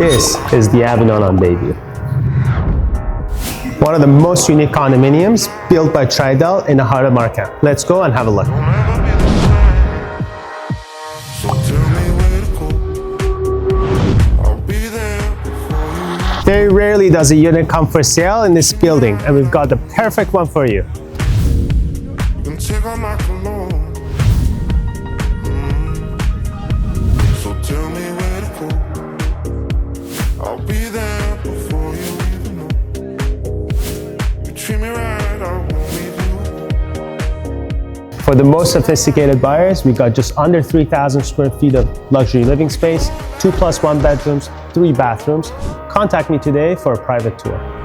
This is the Avignon on Bayview. One of the most unique condominiums built by Tridel in the heart of Markham. Let's go and have a look. Very rarely does a unit come for sale in this building, and we've got the perfect one for you. For the most sophisticated buyers, we got just under 3,000 square feet of luxury living space, 2+1 bedrooms, 3 bathrooms. Contact me today for a private tour.